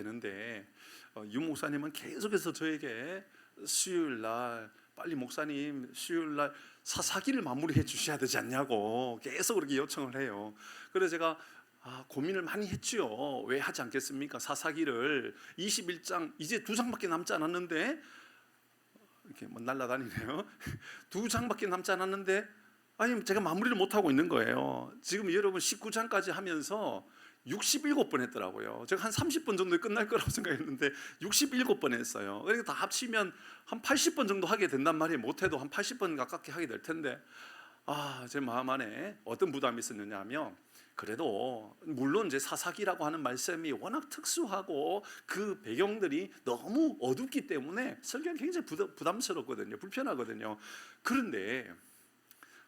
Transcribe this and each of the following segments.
되는데 유 목사님은 계속해서 저에게 수요일 날 빨리 목사님 수요일 날 사사기를 마무리해 주셔야 되지 않냐고 계속 그렇게 요청을 해요. 그래서 제가 고민을 많이 했죠. 왜 하지 않겠습니까? 사사기를 21장 이제 2장밖에 남지 않았는데 이렇게 뭐 날라다니네요. 2장밖에 남지 않았는데 아니 제가 마무리를 못 하고 있는 거예요. 지금 여러분 19장까지 하면서 67번 했더라고요. 제가 한 30번 정도에 끝날 거라고 생각했는데 67번 했어요. 그러니까 다 합치면 한 80번 정도 하게 된단 말이에요. 못해도 한 80번 가깝게 하게 될 텐데 제 마음 안에 어떤 부담이 있었느냐 하면 그래도 물론 이제 사사기라고 하는 말씀이 워낙 특수하고 그 배경들이 너무 어둡기 때문에 설교는 굉장히 부담스럽거든요. 불편하거든요. 그런데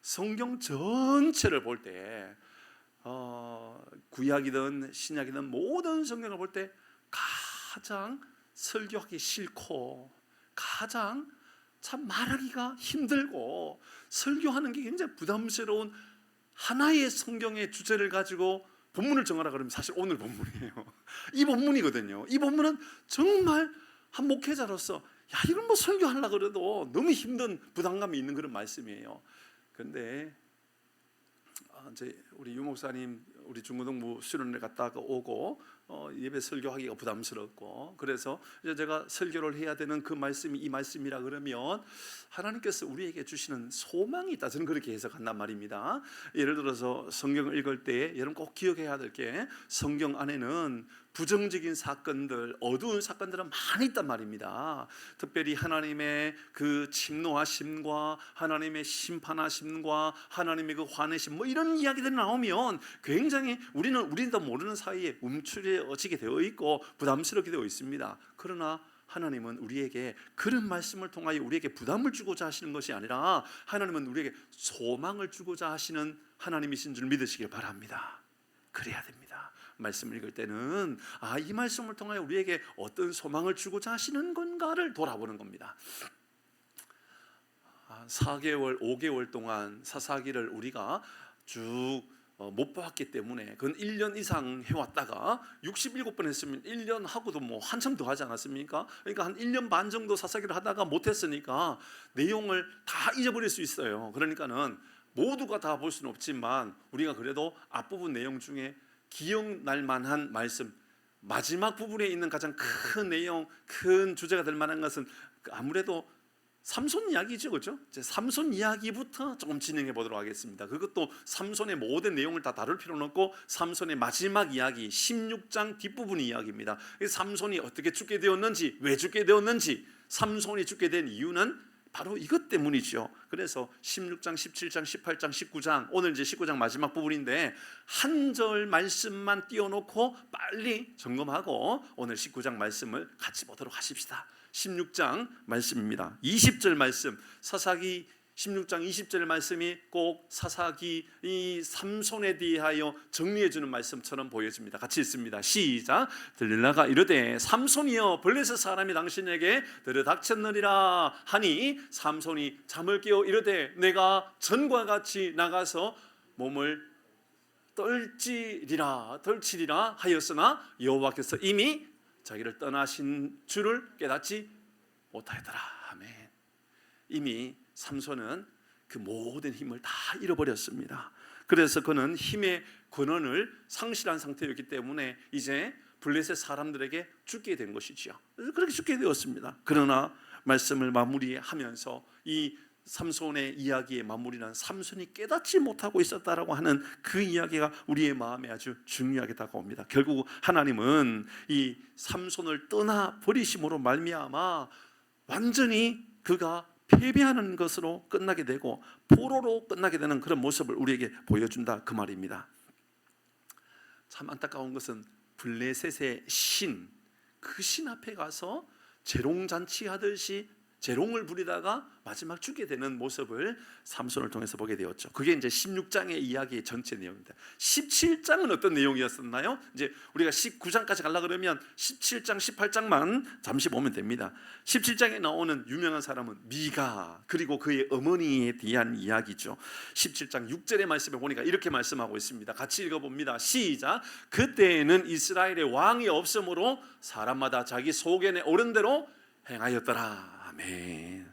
성경 전체를 볼 때 구약이든 신약이든 모든 성경을 볼 때 가장 설교하기 싫고 가장 참 말하기가 힘들고 설교하는 게 굉장히 부담스러운 하나의 성경의 주제를 가지고 본문을 정하라 그러면 사실 오늘 본문이에요. 이 본문이거든요. 이 본문은 정말 한 목회자로서 이걸 뭐 설교하려고 그래도 너무 힘든 부담감이 있는 그런 말씀이에요. 그런데 이제 우리 유 목사님 우리 중고등부 수련회 갔다가 오고 예배 설교하기가 부담스럽고 그래서 이제 제가 설교를 해야 되는 그 말씀이 이 말씀이라 그러면 하나님께서 우리에게 주시는 소망이 있다, 저는 그렇게 해석한단 말입니다. 예를 들어서 성경을 읽을 때 여러분 꼭 기억해야 될 게 성경 안에는 부정적인 사건들, 어두운 사건들은 많이 있단 말입니다. 특별히 하나님의 그 침노하심과 하나님의 심판하심과 하나님의 그 화내심 뭐 이런 이야기들이 나오면 굉장히 우리도 모르는 사이에 움츠려지게 되어 있고 부담스럽게 되어 있습니다. 그러나 하나님은 우리에게 그런 말씀을 통하여 우리에게 부담을 주고자 하시는 것이 아니라 하나님은 우리에게 소망을 주고자 하시는 하나님이신 줄 믿으시길 바랍니다. 그래야 됩니다. 말씀을 읽을 때는 이 말씀을 통하여 우리에게 어떤 소망을 주고자 하시는 건가를 돌아보는 겁니다. 4개월, 5개월 동안 사사기를 우리가 쭉 못 봤기 때문에 그건 1년 이상 해왔다가 67번 했으면 1년 하고도 뭐 한참 더 하지 않았습니까? 그러니까 한 1년 반 정도 사사기를 하다가 못했으니까 내용을 다 잊어버릴 수 있어요. 그러니까는 모두가 다 볼 수는 없지만 우리가 그래도 앞부분 내용 중에 기억날 만한 말씀, 마지막 부분에 있는 가장 큰 내용, 큰 주제가 될 만한 것은 아무래도 삼손 이야기죠, 그렇죠? 삼손 이야기부터 조금 진행해 보도록 하겠습니다. 그것도 삼손의 모든 내용을 다 다룰 필요는 없고 삼손의 마지막 이야기 16장 뒷부분 이야기입니다. 삼손이 어떻게 죽게 되었는지, 왜 죽게 되었는지, 삼손이 죽게 된 이유는 바로 이것 때문이죠. 그래서 16장, 17장, 18장, 19장 오늘 이제 19장 마지막 부분인데 한 절 말씀만 띄워놓고 빨리 점검하고 오늘 19장 말씀을 같이 보도록 하십시다. 16장 말씀입니다. 20절 말씀, 사사기 16장 20절 말씀이 꼭 사사기 이 삼손에 대하여 정리해주는 말씀처럼 보여집니다. 같이 읽습니다. 시작. 들릴라가 이르되 삼손이여 블레셋 사람이 당신에게 들여닥쳤느니라 하니 삼손이 잠을 깨어 이르되 내가 전과 같이 나가서 몸을 떨치리라 하였으나 여호와께서 이미 자기를 떠나신 줄을 깨닫지 못하였더라. 아멘. 이미 삼손은 그 모든 힘을 다 잃어버렸습니다. 그래서 그는 힘의 근원을 상실한 상태였기 때문에 이제 블레셋 사람들에게 죽게 된 것이지요. 그렇게 죽게 되었습니다. 그러나 말씀을 마무리하면서 이 삼손의 이야기의 마무리는 삼손이 깨닫지 못하고 있었다라고 하는 그 이야기가 우리의 마음에 아주 중요하게 다가옵니다. 결국 하나님은 이 삼손을 떠나 버리심으로 말미암아 완전히 그가 패배하는 것으로 끝나게 되고 포로로 끝나게 되는 그런 모습을 우리에게 보여준다 그 말입니다. 참 안타까운 것은 블레셋의 신, 그 신 앞에 가서 재롱잔치 하듯이 재롱을 부리다가 마지막 죽게 되는 모습을 삼손을 통해서 보게 되었죠. 그게 이제 16장의 이야기의 전체 내용입니다. 17장은 어떤 내용이었었나요? 이제 우리가 19장까지 가려고 그러면 17장, 18장만 잠시 보면 됩니다. 17장에 나오는 유명한 사람은 미가, 그리고 그의 어머니에 대한 이야기죠. 17장 6절의 말씀에 보니까 이렇게 말씀하고 있습니다. 같이 읽어봅니다. 시작. 그때에는 이스라엘의 왕이 없으므로 사람마다 자기 소견에 오른 대로 행하였더라. 아멘.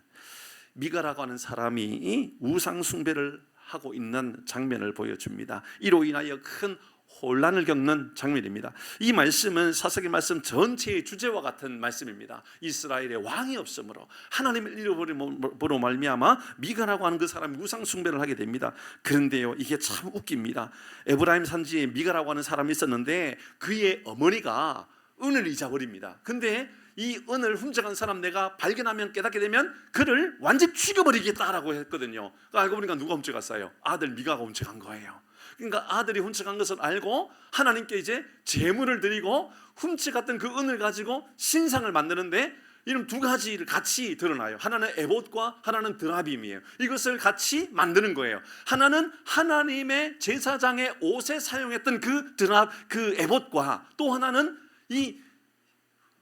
미가라고 하는 사람이 우상 숭배를 하고 있는 장면을 보여줍니다. 이로 인하여 큰 혼란을 겪는 장면입니다. 이 말씀은 사사기 말씀 전체의 주제와 같은 말씀입니다. 이스라엘의 왕이 없으므로 하나님을 잃어버림으로 말미암아 미가라고 하는 그 사람이 우상 숭배를 하게 됩니다. 그런데요, 이게 참 웃깁니다. 에브라임 산지에 미가라고 하는 사람이 있었는데 그의 어머니가 은을 잊어버립니다. 근데 이 은을 훔쳐간 사람 내가 발견하면, 깨닫게 되면 그를 완전히 죽여버리겠다라고 했거든요. 알고 보니까 누가 훔쳐갔어요? 아들 미가가 훔쳐간 거예요. 그러니까 아들이 훔쳐간 것을 알고 하나님께 이제 제물을 드리고 훔쳐갔던 그 은을 가지고 신상을 만드는데 이런 두 가지를 같이 드러나요. 하나는 에봇과 하나는 드라빔이에요. 이것을 같이 만드는 거예요. 하나는 하나님의 제사장의 옷에 사용했던 그 에봇과, 또 하나는 이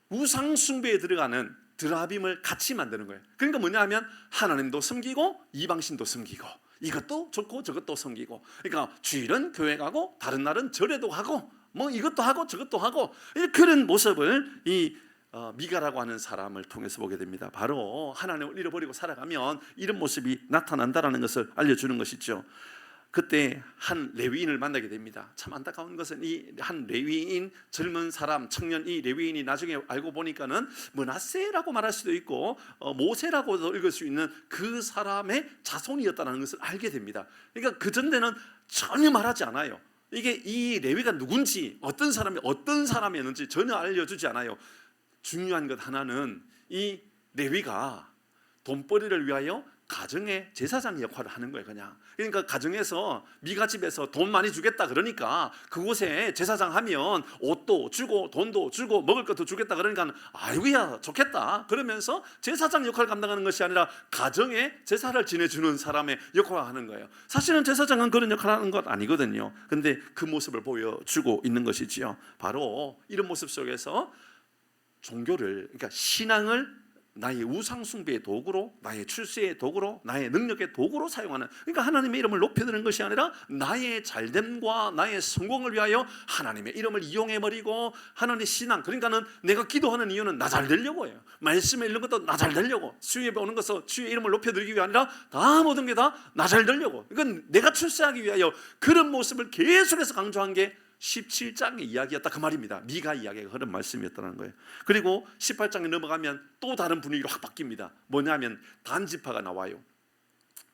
우상 숭배에 들어가는 드라빔을 같이 만드는 거예요. 그러니까 뭐냐 하면 하나님도 섬기고 이방신도 섬기고 이것도 좋고 저것도 섬기고, 그러니까 주일은 교회 가고 다른 날은 절에도 가고 뭐 이것도 하고 저것도 하고, 그런 모습을 이 미가라고 하는 사람을 통해서 보게 됩니다. 바로 하나님을 잃어버리고 살아가면 이런 모습이 나타난다라는 것을 알려주는 것이죠. 그때 한 레위인을 만나게 됩니다. 참 안타까운 것은 이 한 레위인, 젊은 사람, 청년, 이 레위인이 나중에 알고 보니까는 므낫세라고 말할 수도 있고 모세라고도 읽을 수 있는 그 사람의 자손이었다는 것을 알게 됩니다. 그러니까 그 전에는 전혀 말하지 않아요. 이게 이 레위가 누군지, 어떤 사람이었는지 전혀 알려주지 않아요. 중요한 것 하나는 이 레위가 돈벌이를 위하여 가정의 제사장 역할을 하는 거예요. 그러니까 가정에서 미가 집에서 돈 많이 주겠다 그러니까 그곳에 제사장 하면 옷도 주고 돈도 주고 먹을 것도 주겠다 그러니까 아이고야 좋겠다 그러면서 제사장 역할을 감당하는 것이 아니라 가정에 제사를 지내주는 사람의 역할을 하는 거예요. 사실은 제사장은 그런 역할을 하는 것 아니거든요. 근데 그 모습을 보여주고 있는 것이지요. 바로 이런 모습 속에서 종교를, 그러니까 신앙을 나의 우상숭배의 도구로, 나의 출세의 도구로, 나의 능력의 도구로 사용하는, 그러니까 하나님의 이름을 높여드리는 것이 아니라 나의 잘됨과 나의 성공을 위하여 하나님의 이름을 이용해버리고, 하나님의 신앙, 그러니까는 내가 기도하는 이유는 나 잘 되려고 해요. 말씀에 읽는 것도 나 잘 되려고, 수요예배 오는 것도 주의 이름을 높여드리기 위해 아니라 다 모든 게 다 나 잘 되려고, 이건 내가 출세하기 위하여 그런 모습을 계속해서 강조한 게 17장의 이야기였다 그 말입니다. 미가 이야기가 그런 말씀이었다는 거예요. 그리고 18장에 넘어가면 또 다른 분위기로 확 바뀝니다. 뭐냐면 단지파가 나와요.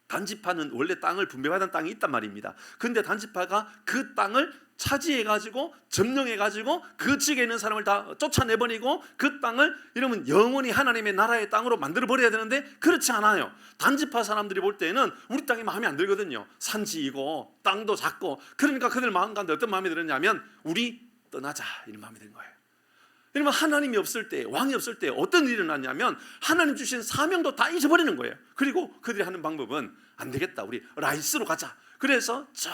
단지파는 원래 땅을 분배받은 땅이 있단 말입니다. 그런데 단지파가 그 땅을 차지해가지고 점령해가지고 그 지역에 있는 사람을 다 쫓아내버리고 그 땅을 이러면 영원히 하나님의 나라의 땅으로 만들어버려야 되는데 그렇지 않아요. 단지파 사람들이 볼 때는 우리 땅이 마음에 안 들거든요. 산지이고 땅도 작고, 그러니까 그들 마음 가운데 어떤 마음이 들었냐면 우리 떠나자 이런 마음이 든 거예요. 그러면 하나님이 없을 때, 왕이 없을 때 어떤 일이 일어났냐면 하나님 주신 사명도 다 잊어버리는 거예요. 그리고 그들이 하는 방법은 안 되겠다, 우리 라이스로 가자. 그래서 저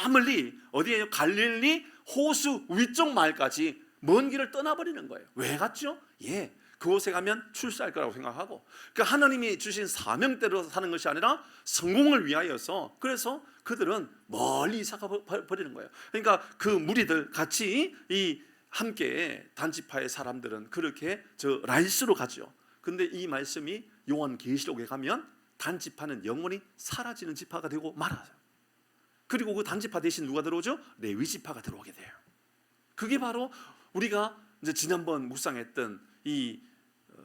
멀리 어디에요? 갈릴리 호수 위쪽 마을까지 먼 길을 떠나버리는 거예요. 왜 갔죠? 그곳에 가면 출세할 거라고 생각하고, 그러니까 하나님이 주신 사명대로 사는 것이 아니라 성공을 위하여서, 그래서 그들은 멀리 이사가 버리는 거예요. 그러니까 그 무리들 같이 함께 단지파의 사람들은 그렇게 저 라이스로 가죠. 근데 이 말씀이 요한계시록에 가면 단지파는 영원히 사라지는 지파가 되고 말아요. 그리고 그 단지파 대신 누가 들어오죠? 레위 지파가 들어오게 돼요. 그게 바로 우리가 이제 지난번 묵상했던 이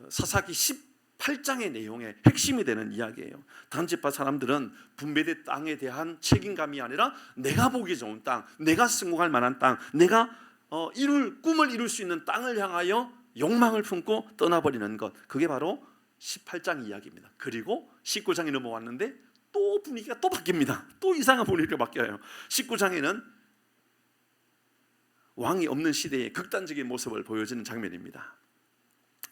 사사기 18장의 내용의 핵심이 되는 이야기예요. 단지파 사람들은 분배된 땅에 대한 책임감이 아니라 내가 보기 좋은 땅, 내가 성공할 만한 땅, 내가 꿈을 이룰 수 있는 땅을 향하여 욕망을 품고 떠나버리는 것, 그게 바로 18장 이야기입니다. 그리고 19장이 넘어왔는데 또 분위기가 또 바뀝니다. 또 이상한 분위기가 바뀌어요. 19장에는 왕이 없는 시대의 극단적인 모습을 보여주는 장면입니다.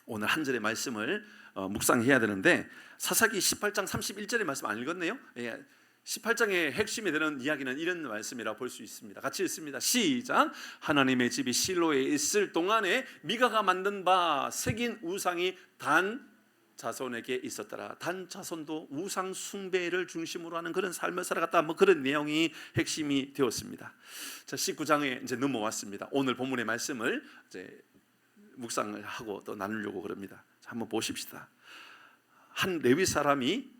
오늘 한 절의 말씀을 묵상해야 되는데 사사기 18장 31절의 말씀 안 읽었네요. 18장의 핵심이 되는 이야기는 이런 말씀이라 볼 수 있습니다. 같이 읽습니다. 시작. 하나님의 집이 실로에 있을 동안에 미가가 만든 바 새긴 우상이 단 자손에게 있었더라. 단 자손도 우상 숭배를 중심으로 하는 그런 삶을 살아갔다. 뭐 그런 내용이 핵심이 되었습니다. 자, 19장에 이제 넘어왔습니다. 오늘 본문의 말씀을 이제 묵상을 하고 또 나누려고 그럽니다. 자, 한번 보십시다. 한 레위 사람이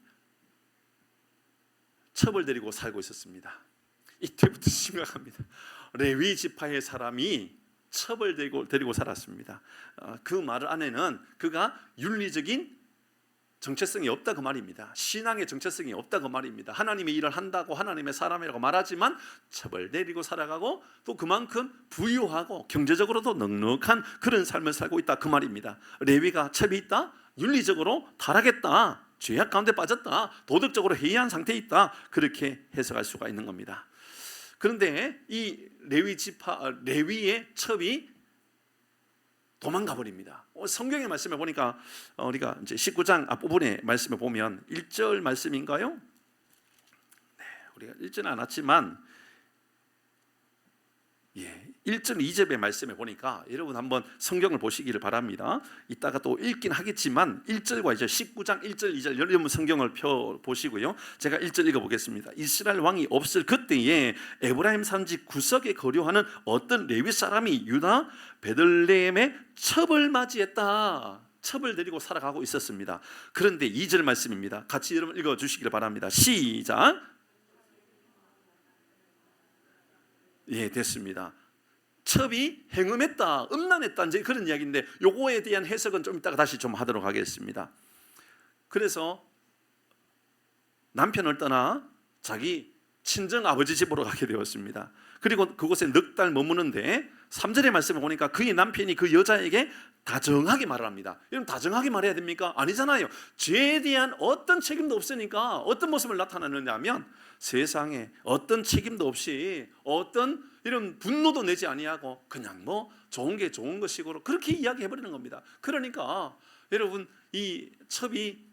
첩을 데리고 살고 있었습니다. 이때부터 심각합니다. 레위 지파의 사람이 첩을 데리고 살았습니다. 그 말 안에는 그가 윤리적인 정체성이 없다 그 말입니다. 신앙의 정체성이 없다 그 말입니다. 하나님의 일을 한다고 하나님의 사람이라고 말하지만 첩을 데리고 살아가고 또 그만큼 부유하고 경제적으로도 넉넉한 그런 삶을 살고 있다 그 말입니다. 레위가 첩이 있다? 윤리적으로 타락했다, 죄악 가운데 빠졌다, 도덕적으로 해이한 상태에 있다, 그렇게 해석할 수가 있는 겁니다. 그런데 이 레위의 첩이 도망가 버립니다. 성경의 말씀에 보니까 우리가 이제 19장 앞부분의 말씀에 보면 1절 말씀인가요? 네, 우리가 읽지는 않았지만 1절 2절의 말씀에 보니까 여러분 한번 성경을 보시기를 바랍니다. 이따가 또 읽긴 하겠지만 1절과 이제 19장 1절 2절 여러분 성경을 펴 보시고요. 제가 1절 읽어보겠습니다. 이스라엘 왕이 없을 그때에 에브라임 산지 구석에 거류하는 어떤 레위 사람이 유다 베들레헴에 첩을 맞이했다. 첩을 데리고 살아가고 있었습니다. 그런데 2절 말씀입니다. 같이 여러분 읽어주시기를 바랍니다. 시작. 됐습니다. 첩이 행음했다, 음란했다, 이제 그런 이야기인데 요거에 대한 해석은 좀 이따가 다시 좀 하도록 하겠습니다. 그래서 남편을 떠나 자기 친정 아버지 집으로 가게 되었습니다. 그리고 그곳에 넉 달 머무는데 3절의 말씀을 보니까 그의 남편이 그 여자에게 다정하게 말을 합니다. 여러분 다정하게 말해야 됩니까? 아니잖아요. 죄에 대한 어떤 책임도 없으니까 어떤 모습을 나타내느냐 하면 세상에 어떤 책임도 없이 어떤 이런 분노도 내지 아니하고 그냥 뭐 좋은 게 좋은 것이고 그렇게 이야기해버리는 겁니다. 그러니까 여러분 이 첩이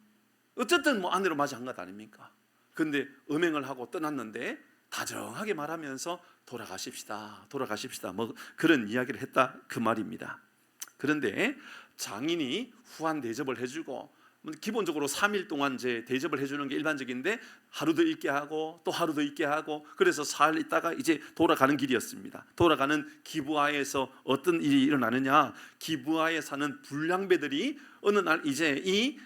어쨌든 뭐 아내로 맞이한 것 아닙니까? 근데 음행을 하고 떠났는데 다정하게 말하면서 돌아가십시다 뭐 그런 이야기를 했다 그 말입니다. 그런데 장인이 후한 대접을 해주고 기본적으로 3일 동안 이제 대접을 해주는 게 일반적인데 하루 더 있게 하고 또 하루 더 있게 하고 그래서 사흘 있다가 이제 돌아가는 길이었습니다. 돌아가는 기브아에서 어떤 일이 일어나느냐, 기브아에 사는 불량배들이 어느 날 이제 이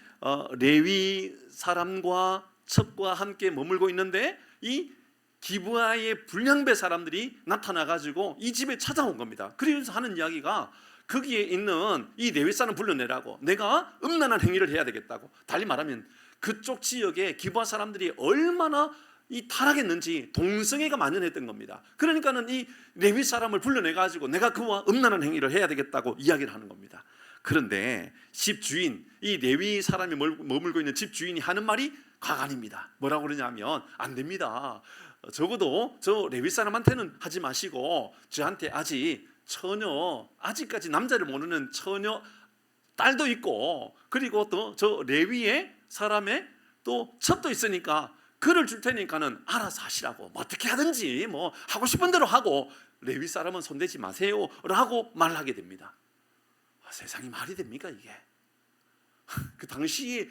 레위 사람과 첩과 함께 머물고 있는데 이 기브아의 불량배 사람들이 나타나가지고 이 집에 찾아온 겁니다. 그래서 하는 이야기가 거기에 있는 이 레위 사람 불러내라고, 내가 음란한 행위를 해야 되겠다고. 달리 말하면 그쪽 지역에 기브아 사람들이 얼마나 이 타락했는지 동성애가 만연했던 겁니다. 그러니까는 이 레위 사람을 불러내가지고 내가 그와 음란한 행위를 해야 되겠다고 이야기를 하는 겁니다. 그런데 집주인, 이 레위 사람이 머물고 있는 집주인이 하는 말이 가관입니다. 뭐라고 그러냐면 안 됩니다. 적어도 저 레위 사람한테는 하지 마시고 저한테 아직까지 남자를 모르는 처녀 딸도 있고 그리고 또 저 레위의 사람의 또 첩도 있으니까 그를 줄 테니까는 알아서 하시라고, 뭐 어떻게 하든지 뭐 하고 싶은 대로 하고 레위 사람은 손대지 마세요 라고 말하게 됩니다. 세상이 말이 됩니까 이게? 그 당시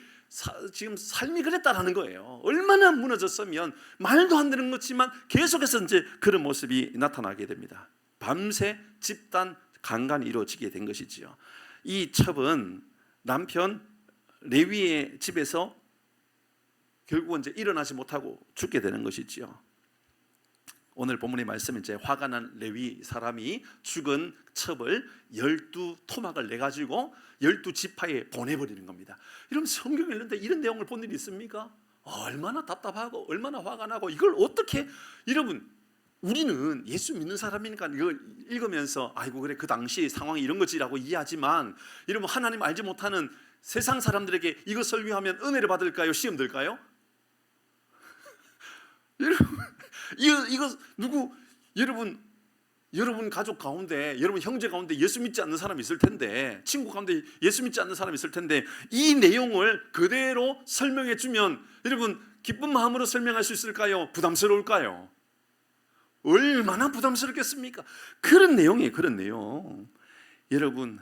지금 삶이 그랬다라는 거예요. 얼마나 무너졌으면 말도 안 되는 것지만 계속해서 이제 그런 모습이 나타나게 됩니다. 밤새 집단 강간이 이루어지게 된 것이지요. 이 첩은 남편 레위의 집에서 결국은 이제 일어나지 못하고 죽게 되는 것이지요. 오늘 본문의 말씀은 이제 화가 난 레위 사람이 죽은 첩을 12토막을 내가지고 12지파에 보내버리는 겁니다. 여러분 성경에 있는데 이런 내용을 본 일이 있습니까? 얼마나 답답하고 얼마나 화가 나고 이걸 어떻게, 여러분 우리는 예수 믿는 사람이니까 이걸 읽으면서 아이고 그래 그 당시 상황이 이런 거지라고 이해하지만 여러분 하나님 알지 못하는 세상 사람들에게 이거 설교하면 은혜를 받을까요? 시험 들까요? 여러분 이거 누구 여러분 여러분 가족 가운데, 여러분 형제 가운데 예수 믿지 않는 사람이 있을 텐데, 친구 가운데 예수 믿지 않는 사람이 있을 텐데, 이 내용을 그대로 설명해 주면 여러분 기쁜 마음으로 설명할 수 있을까요? 부담스러울까요? 얼마나 부담스럽겠습니까? 그런 내용이에요. 그런 내용. 여러분,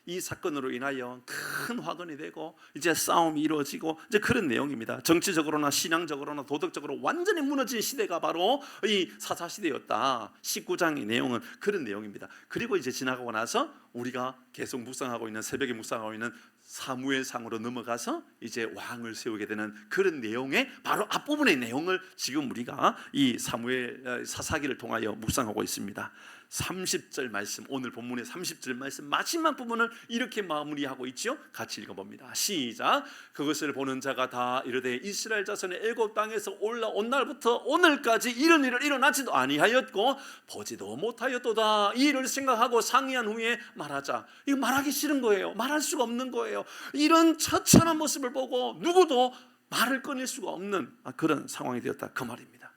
이 사건으로 인하여 큰 화근이 되고 이제 싸움이 이루어지고 이제 그런 내용입니다. 정치적으로나 신앙적으로나 도덕적으로 완전히 무너진 시대가 바로 이 사사시대였다. 19장의 내용은 그런 내용입니다. 그리고 이제 지나가고 나서 우리가 계속 묵상하고 있는, 새벽에 묵상하고 있는 사무엘상으로 넘어가서 이제 왕을 세우게 되는 그런 내용의 바로 앞부분의 내용을 지금 우리가 이 사무엘 사사기를 통하여 묵상하고 있습니다. 30절 말씀, 오늘 본문의 30절 말씀 마지막 부분을 이렇게 마무리하고 있죠. 같이 읽어봅니다. 시작. 그것을 보는 자가 다 이르되 이스라엘 자손의 애굽 땅에서 올라온 날부터 오늘까지 이런 일을 일어나지도 아니하였고 보지도 못하였도다. 이 일을 생각하고 상의한 후에 말하자. 이거 말하기 싫은 거예요. 말할 수가 없는 거예요. 이런 처참한 모습을 보고 누구도 말을 꺼낼 수가 없는 그런 상황이 되었다, 그 말입니다.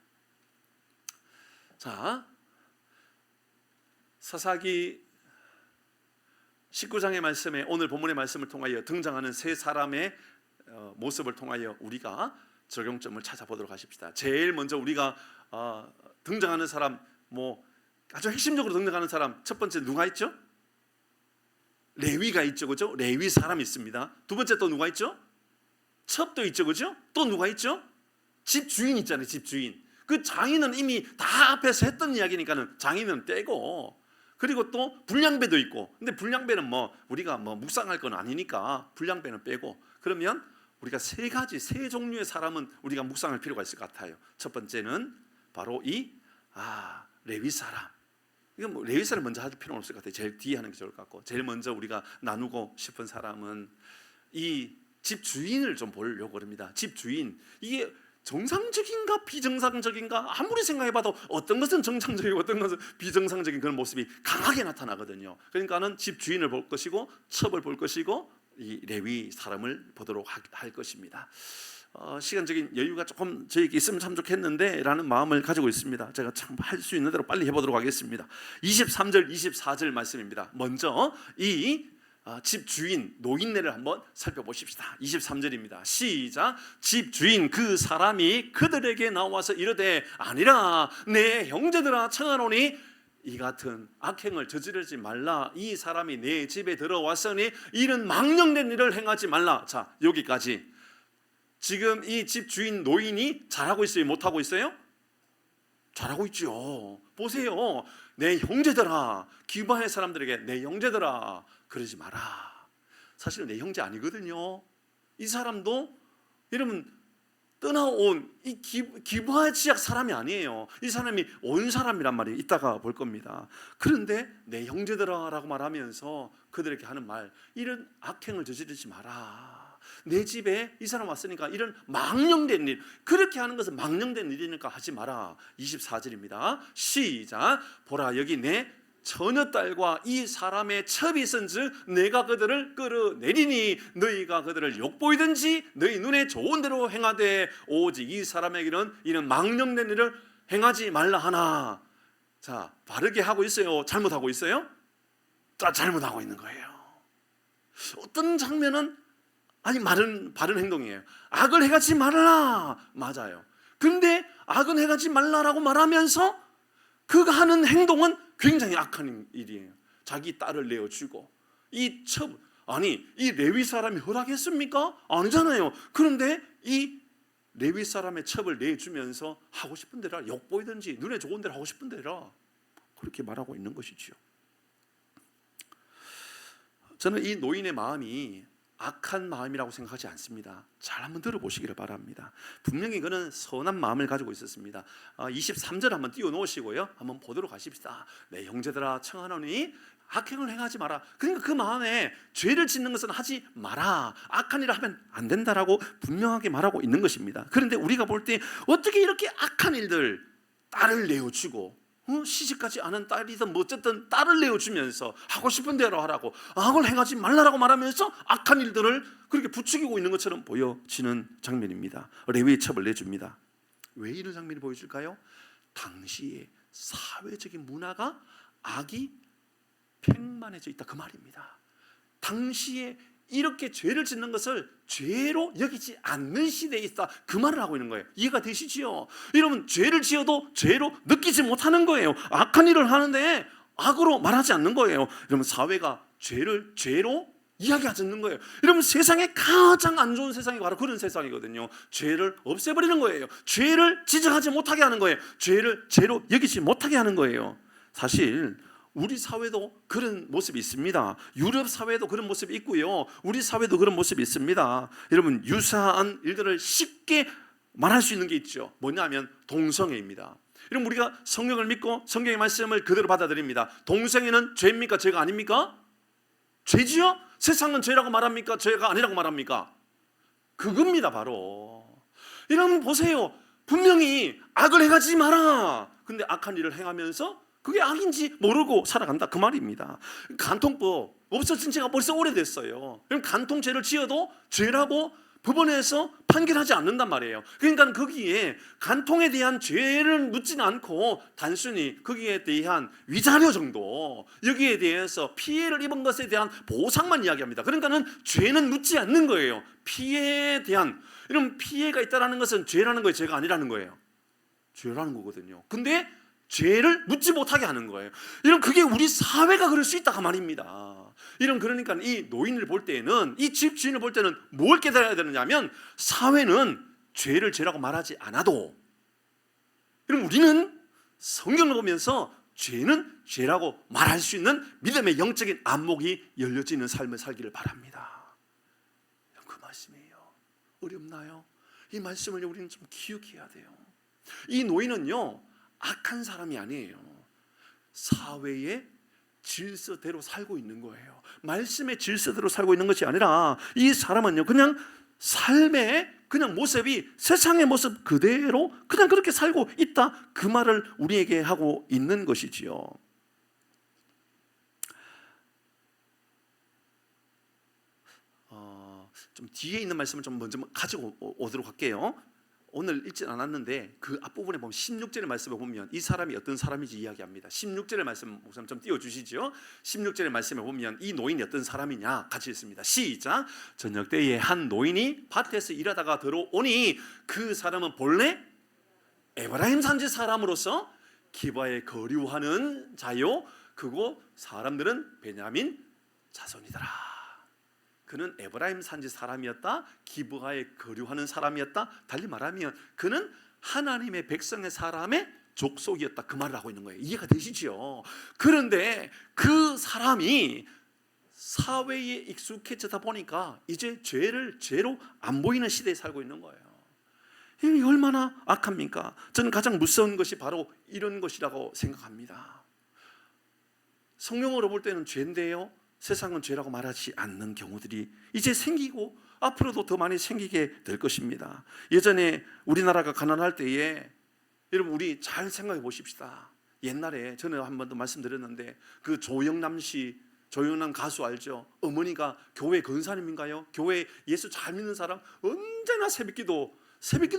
자, 사사기 19장의 말씀에, 오늘 본문의 말씀을 통하여 등장하는 세 사람의 모습을 통하여 우리가 적용점을 찾아보도록 하십시다. 제일 먼저 우리가 등장하는 사람, 아주 핵심적으로 등장하는 사람, 첫 번째 누가 있죠? 레위가 있죠, 그죠? 레위 사람이 있습니다. 두 번째 또 누가 있죠? 첩도 있죠, 그죠? 또 누가 있죠? 집 주인 있잖아요, 집 주인. 그 장인은 이미 다 앞에서 했던 이야기니까는 장인은 떼고, 그리고 또 불량배도 있고. 근데 불량배는 우리가 묵상할 건 아니니까 불량배는 빼고. 그러면 우리가 세 종류의 사람은 우리가 묵상할 필요가 있을 것 같아요. 첫 번째는 바로 이 레위 사람. 이건 레위 사람 먼저 할 필요는 없을 것 같아요. 제일 뒤에 하는 게 좋을 것 같고, 제일 먼저 우리가 나누고 싶은 사람은 이 집 주인을 좀 보려고 합니다. 집 주인, 이게 정상적인가 비정상적인가 아무리 생각해봐도 어떤 것은 정상적이고 어떤 것은 비정상적인 그런 모습이 강하게 나타나거든요. 그러니까는 집 주인을 볼 것이고 첩을 볼 것이고 이 레위 사람을 보도록 할 것입니다. 시간적인 여유가 조금 저에게 있으면 참 좋겠는데 라는 마음을 가지고 있습니다. 제가 참 할 수 있는 대로 빨리 해보도록 하겠습니다. 23절 24절 말씀입니다. 먼저 이 집 주인 노인네를 한번 살펴보십시다. 23절입니다. 시작. 집 주인 그 사람이 그들에게 나와서 이르되 아니라 내 형제들아 청하노니 이 같은 악행을 저지르지 말라. 이 사람이 내 집에 들어왔으니 이는 망령된 일을 행하지 말라. 자, 여기까지. 지금 이 집 주인 노인이 잘하고 있어요? 못하고 있어요? 잘하고 있죠. 보세요. 내 형제들아, 기브아의 사람들에게 내 형제들아 그러지 마라. 사실 내 형제 아니거든요. 이 사람도 여러분 떠나온 이 기브아 지역 사람이 아니에요. 이 사람이 온 사람이란 말이 이따가 볼 겁니다. 그런데 내 형제들아라고 말하면서 그들에게 하는 말, 이런 악행을 저지르지 마라. 내 집에 이 사람 왔으니까 이런 망령된 일, 그렇게 하는 것은 망령된 일이니까 하지 마라. 24절입니다. 시작. 보라 여기 내 처녀딸과 이 사람의 첩이 있은즉 내가 그들을 끌어내리니 너희가 그들을 욕보이든지 너희 눈에 좋은 대로 행하되 오직 이 사람에게는 이는 망령된 일을 행하지 말라 하나. 자, 바르게 하고 있어요? 잘못하고 있어요? 잘못하고 있는 거예요. 어떤 장면은 바른 행동이에요. 악을 행하지 말라. 맞아요. 근데 악은 행하지 말라라고 말하면서 그가 하는 행동은 굉장히 악한 일이에요. 자기 딸을 내어주고 이 레위 사람이 허락했습니까? 아니잖아요. 그런데 이 레위 사람의 첩을 내주면서 하고 싶은 대로 욕보이든지 눈에 좋은 대로 하고 싶은 대로 그렇게 말하고 있는 것이죠. 저는 이 노인의 마음이 악한 마음이라고 생각하지 않습니다. 잘 한번 들어보시기를 바랍니다. 분명히 그는 선한 마음을 가지고 있었습니다. 23절 한번 띄워놓으시고요, 한번 보도록 하십시다. 내 형제들아 청하노니 악행을 행하지 마라. 그러니까 그 마음에 죄를 짓는 것은 하지 마라, 악한 일을 하면 안 된다라고 분명하게 말하고 있는 것입니다. 그런데 우리가 볼 때 어떻게 이렇게 악한 일들, 딸을 내어주고 시집가지 않은 딸이든 어쨌든 딸을 내어주면서 하고 싶은 대로 하라고, 악을 행하지 말라라고 말하면서 악한 일들을 그렇게 부추기고 있는 것처럼 보여지는 장면입니다. 레위의 첩을 내줍니다. 왜 이런 장면이 보여질까요? 당시의 사회적인 문화가 악이 팽만해져 있다 그 말입니다. 당시에 이렇게 죄를 짓는 것을 죄로 여기지 않는 시대에 있다 그 말을 하고 있는 거예요. 이해가 되시지요? 여러분, 죄를 지어도 죄로 느끼지 못하는 거예요. 악한 일을 하는데 악으로 말하지 않는 거예요. 여러분, 사회가 죄를 죄로 이야기하지 않는 거예요. 여러분, 세상에 가장 안 좋은 세상이 바로 그런 세상이거든요. 죄를 없애버리는 거예요. 죄를 지적하지 못하게 하는 거예요. 죄를 죄로 여기지 못하게 하는 거예요. 사실 우리 사회도 그런 모습이 있습니다. 유럽 사회도 그런 모습이 있고요. 우리 사회도 그런 모습이 있습니다. 여러분, 유사한 일들을 쉽게 말할 수 있는 게 있죠. 뭐냐면 동성애입니다. 여러분, 우리가 성경을 믿고 성경의 말씀을 그대로 받아들입니다. 동성애는 죄입니까? 죄가 아닙니까? 죄지요? 세상은 죄라고 말합니까? 죄가 아니라고 말합니까? 그겁니다, 바로. 여러분 보세요. 분명히 악을 행하지 마라. 근데 악한 일을 행하면서 그게 악인지 모르고 살아간다 그 말입니다. 간통법 없어진 지가 벌써 오래됐어요. 그럼 간통죄를 지어도 죄라고 법원에서 판결하지 않는단 말이에요. 그러니까 거기에 간통에 대한 죄를 묻지는 않고 단순히 거기에 대한 위자료 정도, 여기에 대해서 피해를 입은 것에 대한 보상만 이야기합니다. 그러니까는 죄는 묻지 않는 거예요. 피해에 대한, 이런 피해가 있다는 것은 죄라는 거예요, 죄가 아니라는 거예요? 죄라는 거거든요. 근데 죄를 묻지 못하게 하는 거예요. 이런, 그게 우리 사회가 그럴 수 있다 그 말입니다. 이런, 그러니까 이 노인을 볼 때는, 이 집 주인을 볼 때는 뭘 깨달아야 되느냐면, 사회는 죄를 죄라고 말하지 않아도, 그럼 우리는 성경을 보면서 죄는 죄라고 말할 수 있는 믿음의 영적인 안목이 열려지는 삶을 살기를 바랍니다. 그 말씀이에요. 어렵나요? 이 말씀을 우리는 좀 기억해야 돼요. 이 노인은요, 악한 사람이 아니에요. 사회의 질서대로 살고 있는 거예요. 말씀의 질서대로 살고 있는 것이 아니라, 이 사람은요, 그냥 삶의 그냥 모습이 세상의 모습 그대로 그냥 그렇게 살고 있다 그 말을 우리에게 하고 있는 것이지요. 좀 뒤에 있는 말씀을 좀 먼저 가지고 오도록 할게요. 오늘 읽진 않았는데 그 앞부분에 보면 16절의 말씀을 보면 이 사람이 어떤 사람인지 이야기합니다. 16절의 말씀 목사님 좀 띄워주시죠. 16절의 말씀에 보면 이 노인이 어떤 사람이냐 같이 읽습니다. 시작. 저녁 때에 한 노인이 밭에서 일하다가 들어오니 그 사람은 본래 에브라임 산지 사람으로서 기바에 거류하는 자요, 그고 사람들은 베냐민 자손이더라. 그는 에브라임 산지 사람이었다. 기브가에 거류하는 사람이었다. 달리 말하면 그는 하나님의 백성의 사람의 족속이었다 그 말을 하고 있는 거예요. 이해가 되시죠? 그런데 그 사람이 사회에 익숙해지다 보니까 이제 죄를 죄로 안 보이는 시대에 살고 있는 거예요. 이게 얼마나 악합니까? 저는 가장 무서운 것이 바로 이런 것이라고 생각합니다. 성경으로 볼 때는 죄인데요, 세상은 죄라고 말하지 않는 경우들이 이제 생기고 앞으로도 더 많이 생기게 될 것입니다. 예전에 우리나라가 가난할 때에, 여러분 우리 잘 생각해 보십시다. 옛날에 저는 한 번도 말씀드렸는데 그 조영남 씨, 조영남 가수 알죠? 어머니가 교회 근사님인가요? 교회 예수 잘 믿는 사람, 언제나 새벽기도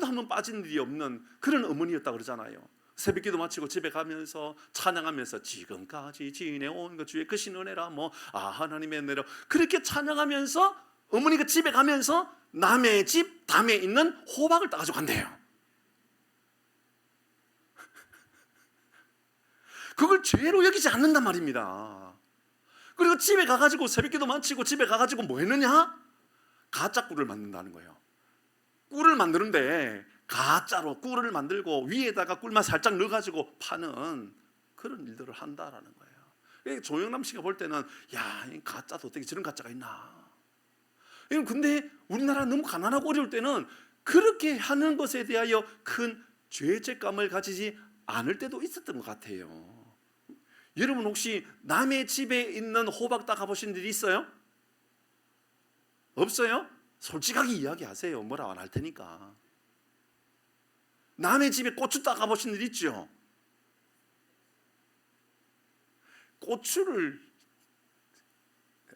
한 번 빠진 일이 없는 그런 어머니였다 그러잖아요. 새벽기도 마치고 집에 가면서 찬양하면서 지금까지 지내온 것 주의 크신 은혜라, 하나님의 은혜라, 그렇게 찬양하면서 어머니가 집에 가면서 남의 집 담에 있는 호박을 따가지고 간대요. 그걸 죄로 여기지 않는단 말입니다. 그리고 집에 가가지고 새벽기도 마치고 집에 가가지고 뭐 했느냐? 가짜 꿀을 만든다는 거예요. 꿀을 만드는데 가짜로 꿀을 만들고 위에다가 꿀만 살짝 넣어가지고 파는 그런 일들을 한다라는 거예요. 조영남 씨가 볼 때는 야, 이 가짜도 어떻게 저런 가짜가 있나. 근데 우리나라 너무 가난하고 어려울 때는 그렇게 하는 것에 대하여 큰 죄책감을 가지지 않을 때도 있었던 것 같아요. 여러분 혹시 남의 집에 있는 호박 따 가보신 일 있어요? 없어요? 솔직하게 이야기하세요. 뭐라고 안 할 테니까. 남의 집에 고추 따 가보신 일 있죠? 고추를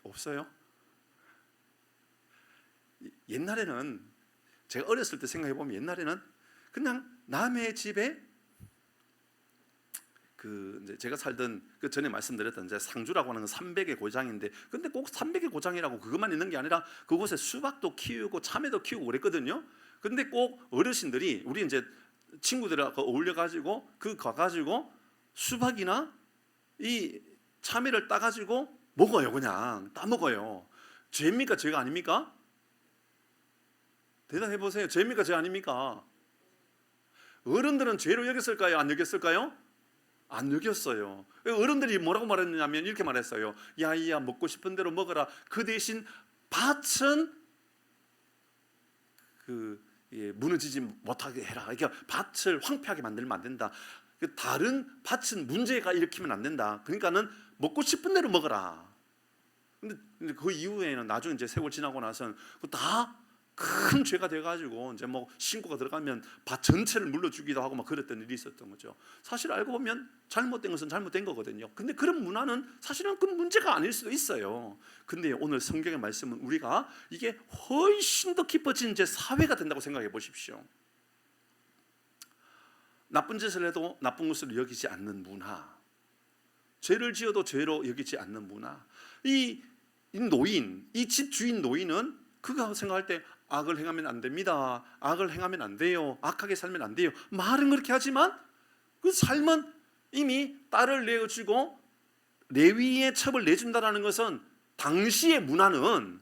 없어요? 옛날에는 제가 어렸을 때 생각해 보면 옛날에는 그냥 남의 집에 이제 제가 살던 그 전에 말씀드렸던 이제 상주라고 하는 건 300의 고장인데, 근데 꼭 300의 고장이라고 그것만 있는 게 아니라 그곳에 수박도 키우고 참외도 키우고 그랬거든요. 근데 꼭 어르신들이 우리 이제 친구들하고 어울려 가지고 그 가가지고 수박이나 이 참외를 따가지고 먹어요. 그냥 따 먹어요. 죄입니까 죄가 아닙니까? 대답해 보세요. 죄입니까 죄 아닙니까? 어른들은 죄로 여겼을까요? 안 여겼을까요? 안 여겼어요. 어른들이 뭐라고 말했냐면 이렇게 말했어요. 야이야 먹고 싶은 대로 먹어라. 그 대신 밭은 무너지지 못하게 해라. 그러니까 밭을 황폐하게 만들면 안 된다. 다른 밭은 문제가 일으키면 안 된다. 그러니까는 먹고 싶은 대로 먹어라. 근데 그 이후에는 나중에 이제 세월 지나고 나서는 다 큰 죄가 돼가지고 이제 뭐 신고가 들어가면 밭 전체를 물러주기도 하고 막 그랬던 일이 있었던 거죠. 사실 알고 보면 잘못된 것은 잘못된 거거든요. 근데 그런 문화는 사실은 그 문제가 아닐 수도 있어요. 근데 오늘 성경의 말씀은 우리가 이게 훨씬 더 깊어진 이제 사회가 된다고 생각해 보십시오. 나쁜 짓을 해도 나쁜 것으로 여기지 않는 문화, 죄를 지어도 죄로 여기지 않는 문화. 이 노인, 이 집 주인 노인은 그가 생각할 때 악을 행하면 안 됩니다. 악을 행하면 안 돼요. 악하게 살면 안 돼요. 말은 그렇게 하지만 그 삶은 이미 딸을 내어주고 레위의 첩을 내준다는 것은 당시의 문화는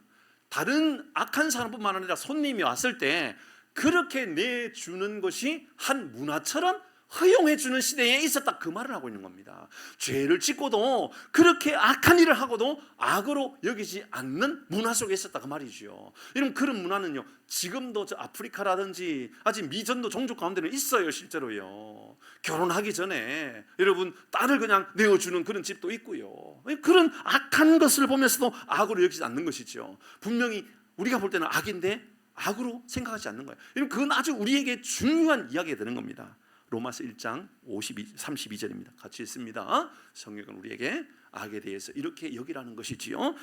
다른 악한 사람뿐만 아니라 손님이 왔을 때 그렇게 내주는 것이 한 문화처럼 허용해주는 시대에 있었다, 그 말을 하고 있는 겁니다. 죄를 짓고도 그렇게 악한 일을 하고도 악으로 여기지 않는 문화 속에 있었다, 그 말이죠. 여러분, 그런 문화는요 지금도 저 아프리카라든지 아직 미전도 종족 가운데는 있어요. 실제로요. 결혼하기 전에 여러분 딸을 그냥 내어주는 그런 집도 있고요. 그런 악한 것을 보면서도 악으로 여기지 않는 것이죠. 분명히 우리가 볼 때는 악인데 악으로 생각하지 않는 거예요. 여러분, 그건 아주 우리에게 중요한 이야기가 되는 겁니다. 로마서 1장 32절입니다. 같이 읽습니다. 성경은 우리에게 악에 대해서 이렇게 여기라는 것이지요.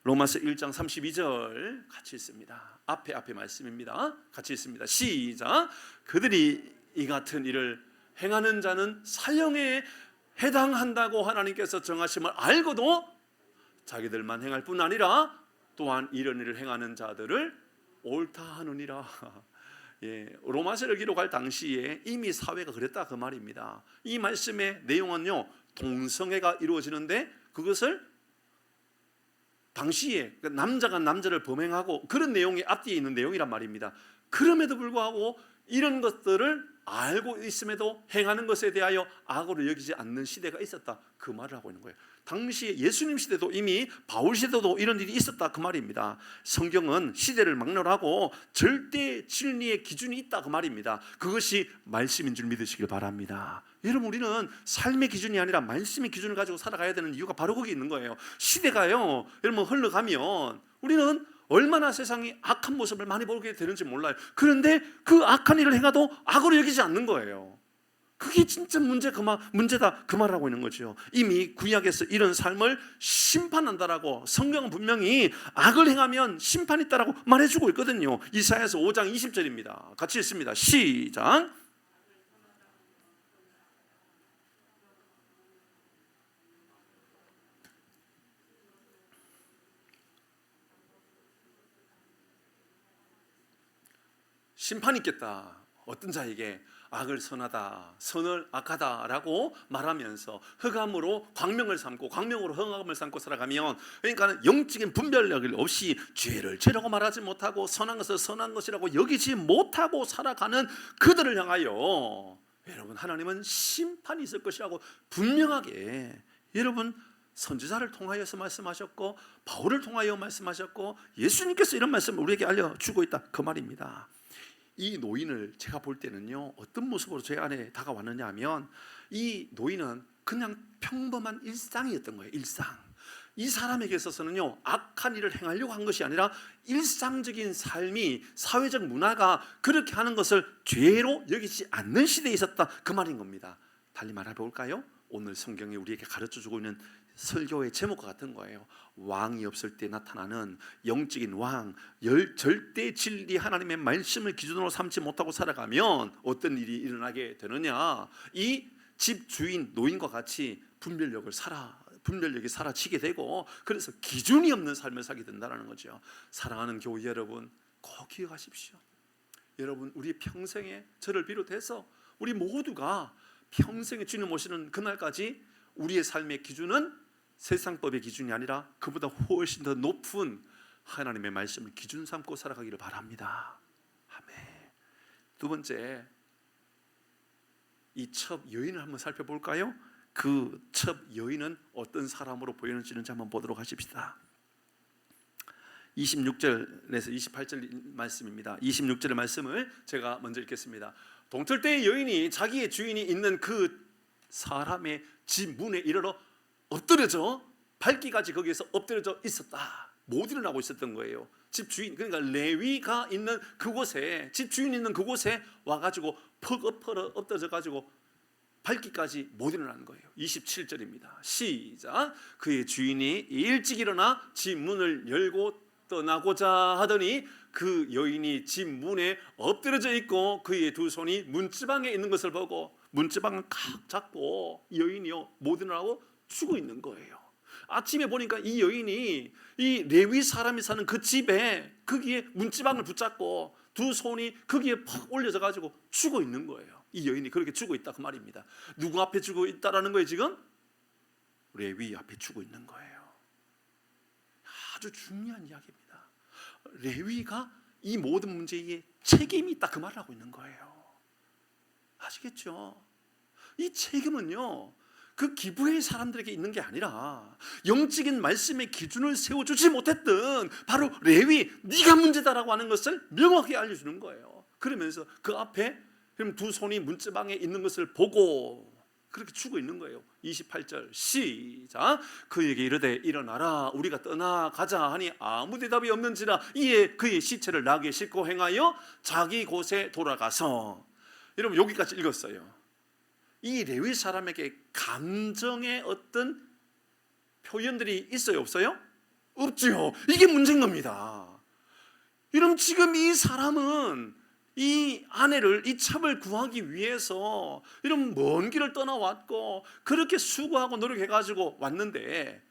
로마서 1장 32절 같이 읽습니다. 앞에 말씀입니다. 같이 읽습니다. 시작. 그들이 이 같은 일을 행하는 자는 사형에 해당한다고 하나님께서 정하심을 알고도 자기들만 행할 뿐 아니라 또한 이런 일을 행하는 자들을 옳다 하느니라. 로마서를 기록할 당시에 이미 사회가 그랬다, 그 말입니다. 이 말씀의 내용은요 동성애가 이루어지는데 그것을 당시에 남자가 남자를 범행하고 그런 내용이 앞뒤에 있는 내용이란 말입니다. 그럼에도 불구하고 이런 것들을 알고 있음에도 행하는 것에 대하여 악으로 여기지 않는 시대가 있었다, 그 말을 하고 있는 거예요. 당시에 예수님 시대도 이미 바울 시대도 이런 일이 있었다, 그 말입니다. 성경은 시대를 막론하고 절대 진리의 기준이 있다, 그 말입니다. 그것이 말씀인 줄 믿으시길 바랍니다. 여러분, 우리는 삶의 기준이 아니라 말씀의 기준을 가지고 살아가야 되는 이유가 바로 거기 있는 거예요. 시대가요 여러분 흘러가면 우리는 얼마나 세상이 악한 모습을 많이 보게 되는지 몰라요. 그런데 그 악한 일을 행해도 악으로 여기지 않는 거예요. 그게 진짜 문제다, 그 말을 하고 있는 거죠. 이미 구약에서 이런 삶을 심판한다라고 성경은 분명히 악을 행하면 심판이 있다라고 말해주고 있거든요. 이사야서 5장 20절입니다. 같이 읽습니다. 시작. 심판이 있겠다. 어떤 자에게 악을 선하다, 선을 악하다라고 말하면서 흑암으로 광명을 삼고 광명으로 흑암을 삼고 살아가면, 그러니까 영적인 분별력이 없이 죄를 죄라고 말하지 못하고 선한 것을 선한 것이라고 여기지 못하고 살아가는 그들을 향하여 여러분 하나님은 심판이 있을 것이라고 분명하게 여러분 선지자를 통하여서 말씀하셨고 바울을 통하여 말씀하셨고 예수님께서 이런 말씀을 우리에게 알려주고 있다, 그 말입니다. 이 노인을 제가 볼 때는요 어떤 모습으로 제 안에 다가왔느냐 하면 이 노인은 그냥 평범한 일상이었던 거예요. 일상. 이 사람에게 있어서는요 악한 일을 행하려고 한 것이 아니라 일상적인 삶이, 사회적 문화가 그렇게 하는 것을 죄로 여기지 않는 시대에 있었다, 그 말인 겁니다. 달리 말해볼까요? 오늘 성경이 우리에게 가르쳐주고 있는 설교의 제목과 같은 거예요. 왕이 없을 때 나타나는 영적인 왕, 절대 진리 하나님의 말씀을 기준으로 삼지 못하고 살아가면 어떤 일이 일어나게 되느냐, 이 집 주인 노인과 같이 분별력이 사라지게 되고, 그래서 기준이 없는 삶을 살게 된다는 거죠. 사랑하는 교회 여러분, 꼭 기억하십시오. 여러분, 우리 평생에 저를 비롯해서 우리 모두가 평생에 주님 오시는 그날까지 우리의 삶의 기준은 세상법의 기준이 아니라 그보다 훨씬 더 높은 하나님의 말씀을 기준 삼고 살아가기를 바랍니다. 아멘. 두 번째, 이 첩 여인을 한번 살펴볼까요? 그 첩 여인은 어떤 사람으로 보이는지는 한번 보도록 하십시다. 26절에서 28절 말씀입니다. 26절의 말씀을 제가 먼저 읽겠습니다. 동틀 때의 여인이 자기의 주인이 있는 그 사람의 집 문에 이르러 엎드려져 밟기까지 거기에서 엎드려져 있었다. 못 일어나고 있었던 거예요. 집 주인, 그러니까 레위가 있는 그곳에, 집 주인 있는 그곳에 와가지고 퍽 엎드려져 가지고 밟기까지 못 일어나는 거예요. 27절입니다. 시작. 그의 주인이 일찍 일어나 집 문을 열고 떠나고자 하더니 그 여인이 집 문에 엎드려져 있고 그의 두 손이 문지방에 있는 것을 보고 문지방을 칵 잡고 여인이요 못 일어나고 죽어 있는 거예요. 아침에 보니까 이 여인이 이 레위 사람이 사는 그 집에 거기에 문지방을 붙잡고 두 손이 거기에 팍 올려져 가지고 죽어 있는 거예요. 이 여인이 그렇게 죽어 있다 그 말입니다. 누구 앞에 죽어 있다라는 거예요? 지금 레위 앞에 죽어 있는 거예요. 아주 중요한 이야기입니다. 레위가 이 모든 문제에 책임이 있다 그 말을 하고 있는 거예요. 아시겠죠? 이 책임은요 그 기부의 사람들에게 있는 게 아니라 영적인 말씀의 기준을 세워주지 못했던 바로 레위, 네가 문제다라고 하는 것을 명확히 알려주는 거예요. 그러면서 그 앞에 그럼 두 손이 문지방에 있는 것을 보고 그렇게 죽어 있는 거예요. 28절 시작. 그에게 이르되 일어나라 우리가 떠나가자 하니 아무 대답이 없는지라 이에 그의 시체를 나귀에 싣고 행하여 자기 곳에 돌아가서. 여러분 여기까지 읽었어요. 이 레위 사람에게 감정의 어떤 표현들이 있어요 없어요? 없지요. 이게 문제인 겁니다. 여러분 지금 이 사람은 이 아내를, 이 첩을 구하기 위해서 이런 먼 길을 떠나왔고 그렇게 수고하고 노력해가지고 왔는데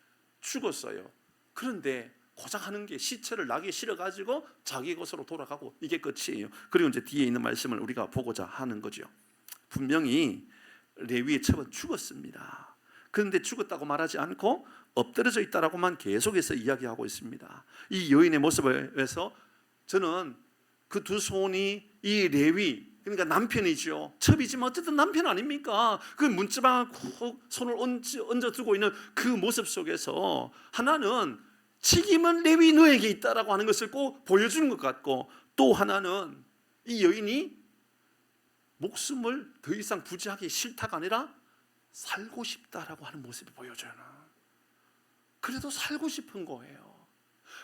죽었어요. 그런데 고작 하는 게 시체를 나귀에 실어가지고 자기 곳으로 돌아가고 이게 끝이에요. 그리고 이제 뒤에 있는 말씀을 우리가 보고자 하는 거죠. 분명히 레위의 첩은 죽었습니다. 그런데 죽었다고 말하지 않고 엎드려져 있다라고만 계속해서 이야기하고 있습니다. 이 여인의 모습에서 저는 그 두 손이 이 레위, 그러니까 남편이죠. 첩이지만 어쨌든 남편 아닙니까? 그 문지방을 쿡 손을 얹어 두고 있는 그 모습 속에서 하나는 책임은 레위 너에게 있다라고 하는 것을 꼭 보여주는 것 같고, 또 하나는 이 여인이 목숨을 더 이상 부지하기 싫다가 아니라 살고 싶다라고 하는 모습을 보여줘요. 그래도 살고 싶은 거예요.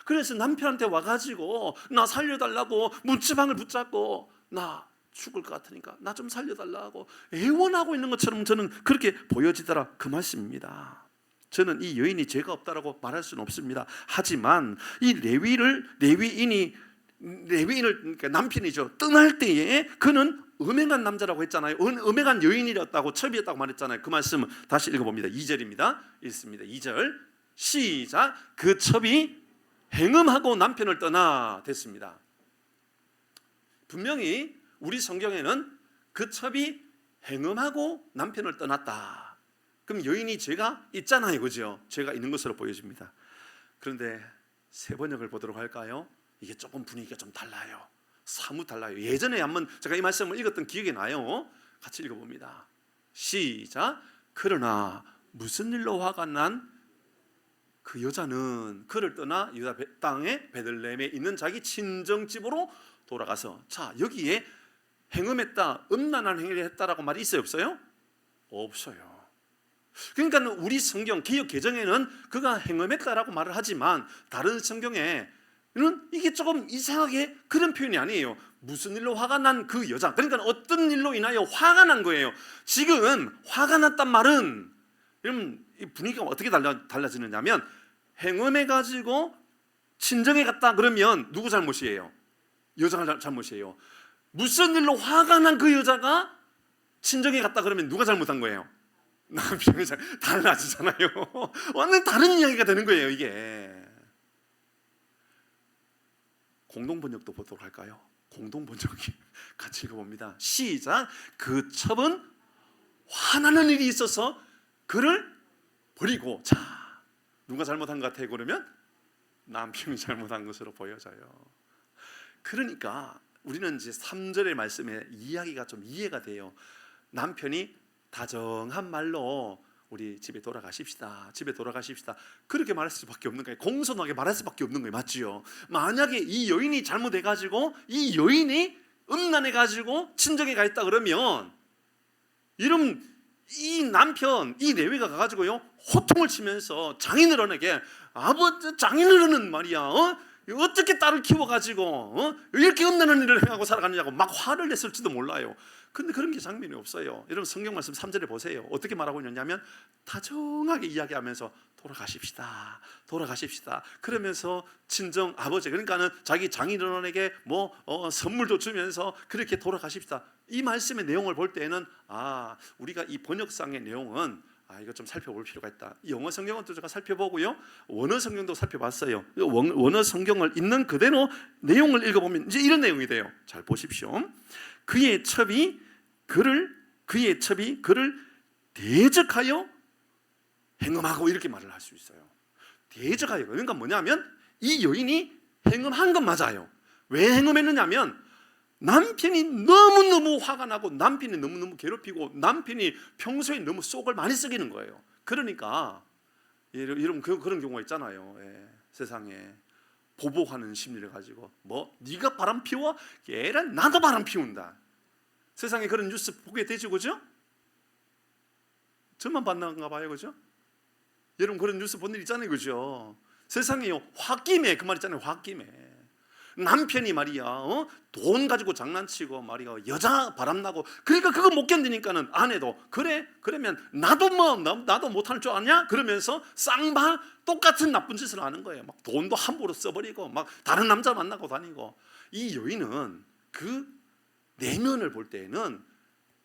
그래서 남편한테 와가지고 나 살려달라고 문지방을 붙잡고 나 죽을 것 같으니까 나 좀 살려달라고 애원하고 있는 것처럼 저는 그렇게 보여지더라 그 말씀입니다. 저는 이 여인이 죄가 없다라고 말할 수는 없습니다. 하지만 이 레위인을 그러니까 남편이죠. 떠날 때에 그는 음행한 남자라고 했잖아요. 음행한 여인이었다고 첩이었다고 말했잖아요. 그 말씀을 다시 읽어봅니다. 2절입니다. 읽습니다. 2절 시작. 그 첩이 행음하고 남편을 떠나 됐습니다. 분명히 우리 성경에는 그 첩이 행음하고 남편을 떠났다. 그럼 여인이 죄가 있잖아요, 그죠? 죄가 있는 것으로 보여집니다. 그런데 세 번역을 보도록 할까요? 이게 조금 분위기가 좀 달라요. 사뭇 달라요. 예전에 한번 제가 이 말씀을 읽었던 기억이 나요. 같이 읽어봅니다. 시작. 그러나 무슨 일로 화가 난 그 여자는 그를 떠나 유다 땅의 베들레헴에 있는 자기 친정집으로 돌아가서. 자, 여기에 행음했다, 음란한 행위를 했다라고 말이 있어요 없어요? 없어요. 그러니까 우리 성경 기역 개정에는 그가 행음했다라고 말을 하지만 다른 성경에는 이게 조금 이상하게 그런 표현이 아니에요. 무슨 일로 화가 난 그 여자, 그러니까 어떤 일로 인하여 화가 난 거예요. 지금 화가 났단 말은 그럼 이 분위기가 어떻게 달라지느냐면 행음해가지고 친정에 갔다 그러면 누구 잘못이에요? 여자가 잘못이에요. 무슨 일로 화가 난 그 여자가 친정에 갔다 그러면 누가 잘못한 거예요? 남편이 달라지잖아요. 완전 다른 이야기가 되는 거예요, 이게. 공동번역도 보도록 할까요? 공동번역이 같이 읽어봅니다. 시작. 그 첩은 화나는 일이 있어서 그를 버리고. 자, 누가 잘못한 것 같아요? 그러면 남편이 잘못한 것으로 보여져요. 그러니까 우리는 이제 3절의 말씀에 이야기가 좀 이해가 돼요. 남편이 다정한 말로 우리 집에 돌아가십시다, 집에 돌아가십시다, 그렇게 말할 수밖에 없는 거예요. 공손하게 말할 수밖에 없는 거예요. 맞지요? 만약에 이 여인이 잘못해가지고 이 여인이 음란해가지고 친정에 가 있다 그러면 이런 이 남편 이 레위가 가가지고요 호통을 치면서 장인어른에게 아버지 장인어른은 말이야 어떻게 딸을 키워가지고 이렇게 음란한 일을 행하고 살아가느냐고 막 화를 냈을지도 몰라요. 근데 그런 게 장면이 없어요. 여러분 성경 말씀 3절에 보세요. 어떻게 말하고 있느냐면 다정하게 이야기하면서 돌아가십시다, 돌아가십시다. 그러면서 친정 아버지, 그러니까는 자기 장인어른에게 선물도 주면서 그렇게 돌아가십시다. 이 말씀의 내용을 볼 때는 우리가 이 번역상의 내용은 이거 좀 살펴볼 필요가 있다. 영어 성경은 또 제가 살펴보고요, 원어 성경도 살펴봤어요. 원어 성경을 있는 그대로 내용을 읽어보면 이제 이런 내용이 돼요. 잘 보십시오. 그의 첩이 그를 대적하여 행음하고, 이렇게 말을 할 수 있어요. 대적하여, 그러니까 뭐냐면 이 여인이 행음한 건 맞아요. 왜 행음했느냐면 남편이 너무너무 화가 나고 남편이 너무너무 괴롭히고 남편이 평소에 너무 속을 많이 썩이는 거예요. 그러니까 이런 그런 경우가 있잖아요. 세상에 보복하는 심리를 가지고 네가 바람 피워? 얘는 나도 바람 피운다. 세상에 그런 뉴스 보게 되죠, 그죠? 저만 봤나가 봐요, 그죠? 여러분 그런 뉴스 본 일 있잖아요, 그죠? 세상에요 홧김에, 그 말 있잖아요, 홧김에 남편이 말이야 돈 가지고 장난치고 말이야 여자 바람나고, 그러니까 그거 못 견디니까는 아내도 그러면 나도 못할 줄 아냐? 그러면서 쌍방 똑같은 나쁜 짓을 하는 거예요. 막 돈도 함부로 써버리고 막 다른 남자 만나고 다니고. 이 여인은 그 내면을 볼 때에는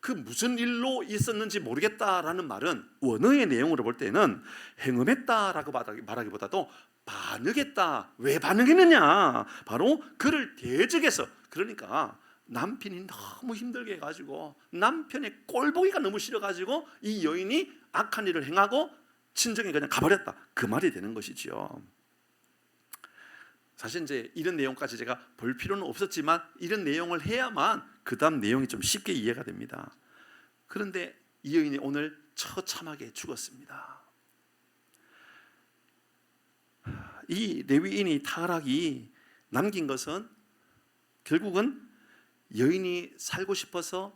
그 무슨 일로 있었는지 모르겠다라는 말은 원어의 내용으로 볼 때는 행음했다라고 말하기보다도 반역했다. 왜 반역했느냐? 바로 그를 대적해서, 그러니까 남편이 너무 힘들게 해가지고 남편의 꼴보기가 너무 싫어가지고 이 여인이 악한 일을 행하고 친정에 그냥 가버렸다, 그 말이 되는 것이죠. 사실 이제 이런 내용까지 제가 볼 필요는 없었지만 이런 내용을 해야만 그 다음 내용이 좀 쉽게 이해가 됩니다. 그런데 이 여인이 오늘 처참하게 죽었습니다. 이 레위인이 타락이 남긴 것은 결국은 여인이 살고 싶어서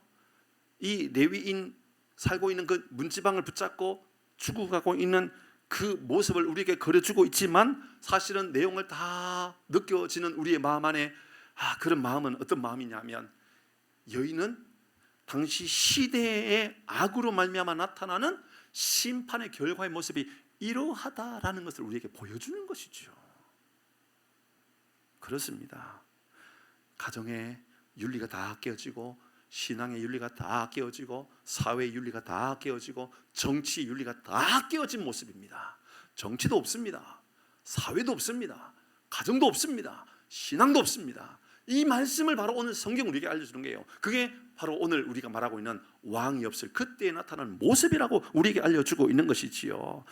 이 레위인 살고 있는 그 문지방을 붙잡고 죽어가고 있는 그 모습을 우리에게 그려주고 있지만, 사실은 내용을 다 느껴지는 우리의 마음 안에 그런 마음은 어떤 마음이냐면, 여인은 당시 시대의 악으로 말미암아 나타나는 심판의 결과의 모습이 이러하다라는 것을 우리에게 보여주는 것이죠. 그렇습니다. 가정의 윤리가 다 깨어지고, 신앙의 윤리가 다 깨어지고, 사회의 윤리가 다 깨어지고, 정치의 윤리가 다 깨어진 모습입니다. 정치도 없습니다. 사회도 없습니다. 가정도 없습니다. 신앙도 없습니다. 이 말씀을 바로 오늘 성경 우리에게 알려주는 거예요. 그게 바로 오늘 우리가 말하고 있는 왕이 없을 그때에 나타나는 모습이라고 우리에게 알려주고 있는 것이지요.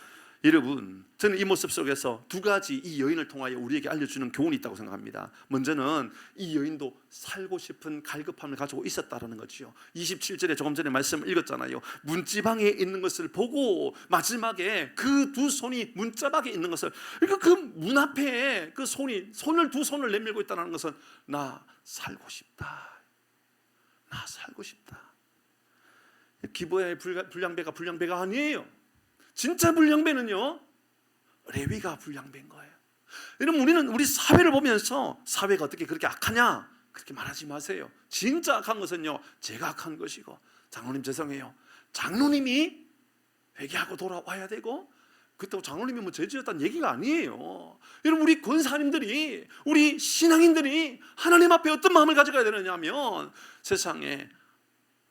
여러분, 저는 이 모습 속에서 두 가지 이 여인을 통하여 우리에게 알려주는 교훈이 있다고 생각합니다. 먼저는 이 여인도 살고 싶은 갈급함을 가지고 있었다는 거죠. 27절에 조금 전에 말씀을 읽었잖아요. 문지방에 있는 것을 보고 마지막에 그 두 손이 문자박에 있는 것을, 그러니까 그 문 앞에 그 두 손을 내밀고 있다는 것은 나 살고 싶다, 나 살고 싶다. 기브야의 불량배가 아니에요. 진짜 불량배는요, 레위가 불량배인 거예요. 여러분, 우리는 우리 사회를 보면서 사회가 어떻게 그렇게 악하냐 그렇게 말하지 마세요. 진짜 악한 것은요, 제가 악한 것이고, 장로님 죄송해요, 장로님이 회개하고 돌아와야 되고, 그렇다고 장로님이 죄 지었다는 얘기가 아니에요. 여러분, 우리 권사님들이, 우리 신앙인들이 하나님 앞에 어떤 마음을 가져가야 되느냐면, 세상에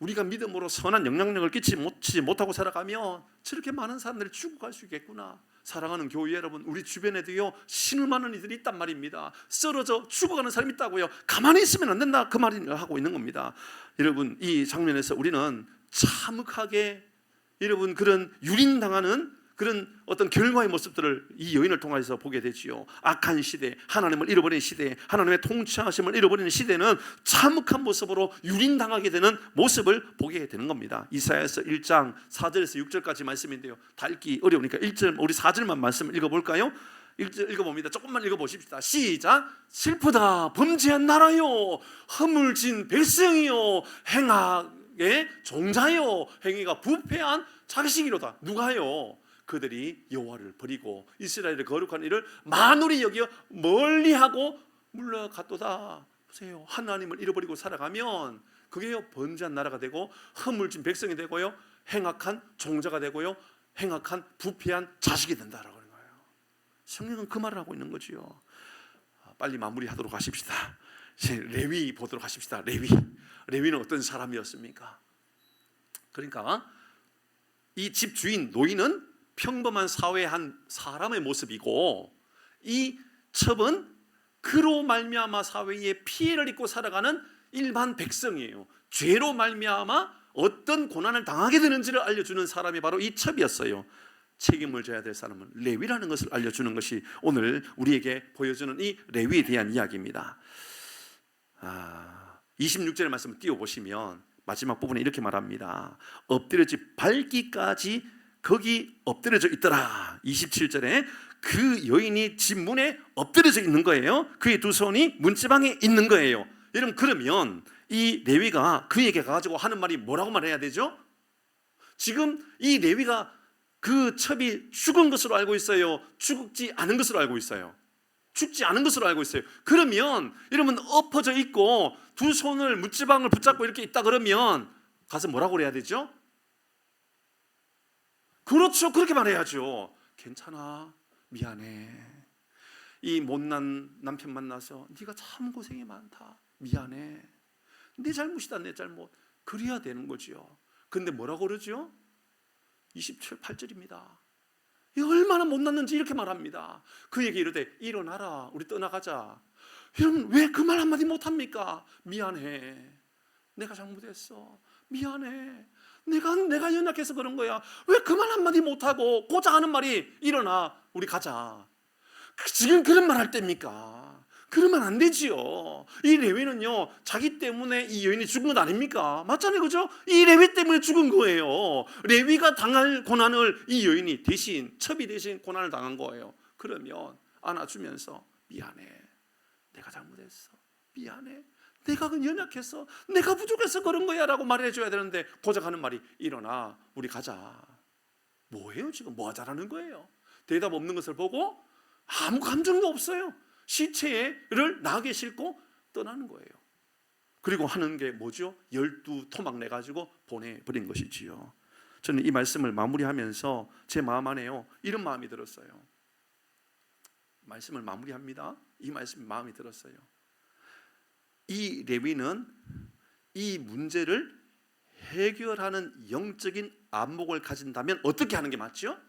우리가 믿음으로 선한 영향력을 끼치지 못하고 살아가면 저렇게 많은 사람들이 죽어갈 수 있겠구나. 사랑하는 교회 여러분, 우리 주변에도요 신을 많은 이들이 있단 말입니다. 쓰러져 죽어가는 사람이 있다고요. 가만히 있으면 안 된다, 그 말을 하고 있는 겁니다. 여러분, 이 장면에서 우리는 참혹하게 여러분 그런 유린당하는 그런 어떤 결과의 모습들을 이 여인을 통해서 보게 되지요. 악한 시대, 하나님을 잃어버린 시대, 하나님의 통치하심을 잃어버리는 시대는 참혹한 모습으로 유린당하게 되는 모습을 보게 되는 겁니다. 이사야서 1장 4절에서 6절까지 말씀인데요, 다 읽기 어려우니까 1절, 우리 4절만 말씀을 읽어볼까요? 1절 읽어봅니다. 조금만 읽어보십시다. 시작. 슬프다 범죄한 나라요, 허물진 백성이요, 행악의 종자요, 행위가 부패한 자식이로다. 누가요? 그들이 여호와를 버리고 이스라엘의 거룩한 일을 만홀히 여겨 멀리하고 물러갔도다. 보세요, 하나님을 잃어버리고 살아가면 그게요 번제한 나라가 되고 허물진 백성이 되고요, 행악한 종자가 되고요, 행악한 부패한 자식이 된다라고 하는 거예요. 성경은 그 말을 하고 있는 거지요. 빨리 마무리하도록 하십시다. 레위 보도록 하십시다. 레위는 어떤 사람이었습니까? 그러니까 이 집 주인 노인은 평범한 사회의 한 사람의 모습이고, 이 첩은 그로 말미암아 사회에 피해를 입고 살아가는 일반 백성이에요. 죄로 말미암아 어떤 고난을 당하게 되는지를 알려주는 사람이 바로 이 첩이었어요. 책임을 져야 될 사람은 레위라는 것을 알려주는 것이 오늘 우리에게 보여주는 이 레위에 대한 이야기입니다. 26절의 말씀을 띄워보시면 마지막 부분에 이렇게 말합니다. 엎드려지 밟기까지 거기 엎드려져 있더라. 27절에 그 여인이 집 문에 엎드려져 있는 거예요. 그의 두 손이 문지방에 있는 거예요. 여러분, 그러면 이 레위가 그에게 가지고 하는 말이 뭐라고 말해야 되죠? 지금 이 레위가 그 첩이 죽은 것으로 알고 있어요? 죽지 않은 것으로 알고 있어요? 죽지 않은 것으로 알고 있어요. 그러면 여러분, 엎어져 있고 두 손을 문지방을 붙잡고 이렇게 있다 그러면 가서 뭐라고 그래야 되죠? 그렇죠, 그렇게 말해야죠. 괜찮아, 미안해. 이 못난 남편 만나서 네가 참 고생이 많다, 미안해, 내 잘못이다, 내 잘못. 그래야 되는 거죠. 근데 뭐라고 그러죠? 28절입니다. 얼마나 못났는지 이렇게 말합니다. 그에게 이르되 일어나라, 우리 떠나가자. 여러분, 왜 그 말 한마디 못합니까? 미안해, 내가 잘못했어, 미안해, 내가 연약해서 그런 거야. 왜 그 말 한마디 못하고 고작 하는 말이 일어나, 우리 가자. 지금 그런 말 할 때입니까? 그러면 안 되지요. 이 레위는요 자기 때문에 이 여인이 죽은 것 아닙니까? 맞잖아요, 그죠? 이 레위 때문에 죽은 거예요. 레위가 당할 고난을 이 여인이 대신, 첩이 대신 고난을 당한 거예요. 그러면 안아주면서 미안해, 내가 잘못했어, 미안해, 내가 연약해서, 내가 부족해서 그런 거야 라고 말해줘야 되는데 고작 하는 말이 일어나, 우리 가자. 뭐예요 지금? 뭐 하자라는 거예요? 대답 없는 것을 보고 아무 감정도 없어요. 시체를 나게 싣고 떠나는 거예요. 그리고 하는 게 뭐죠? 12토막 내가지고 보내버린 것이지요. 저는 이 말씀을 마무리하면서 제 마음 안에요 이런 마음이 들었어요. 말씀을 마무리합니다. 이 말씀이 마음이 들었어요. 이 레위는 이 문제를 해결하는 영적인 안목을 가진다면 어떻게 하는 게 맞죠?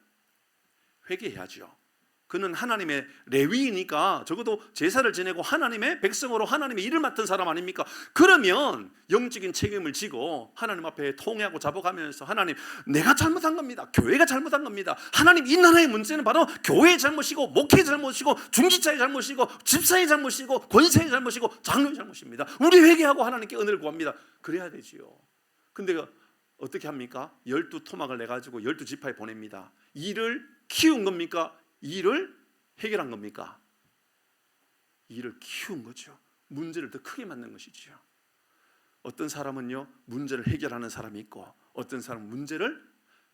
회개해야죠. 그는 하나님의 레위이니까 적어도 제사를 지내고 하나님의 백성으로 하나님의 일을 맡은 사람 아닙니까? 그러면 영적인 책임을 지고 하나님 앞에 통회하고 잡아가면서 하나님, 내가 잘못한 겁니다, 교회가 잘못한 겁니다, 하나님, 이 나라의 문제는 바로 교회의 잘못이고 목회의 잘못이고 중직자의 잘못이고 집사의 잘못이고 권세의 잘못이고 장로의 잘못입니다. 우리 회개하고 하나님께 은혜를 구합니다. 그래야 되지요. 근데 어떻게 합니까? 12토막을 내가지고 12지파에 보냅니다. 일을 키운 겁니까? 일을 해결한 겁니까? 일을 키운 거죠. 문제를 더 크게 만든 것이죠. 어떤 사람은요 문제를 해결하는 사람이 있고, 어떤 사람은 문제를